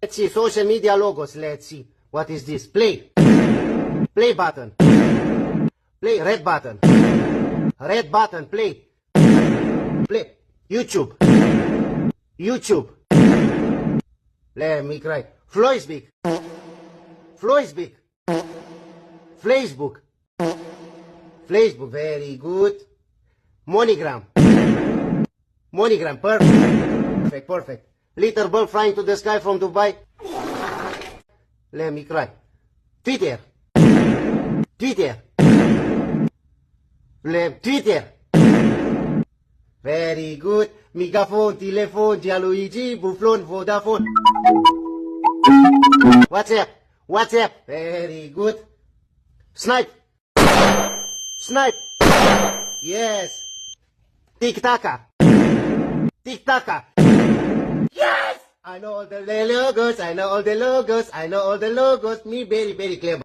Let's see, social media logos. Let's see. What is this? Play. Play button. Play, red button. Red button, play. Play. YouTube. YouTube. Let me cry. Floisbeek. Floisbeek. Facebook. Facebook, very good. Monogram. Monogram, perfect. Perfect, perfect. Little bird flying to the sky from Dubai. Let me cry. Twitter. Twitter. Twitter. Very good. Megaphone, telephone, Gianluigi, Buffon, Vodafone. WhatsApp. WhatsApp. Very good. Snipe. Snipe. Yes. Tic-taca. Tic-taca. Yes! I know all the logos. I know all the logos. I know all the logos. Me very, very clever.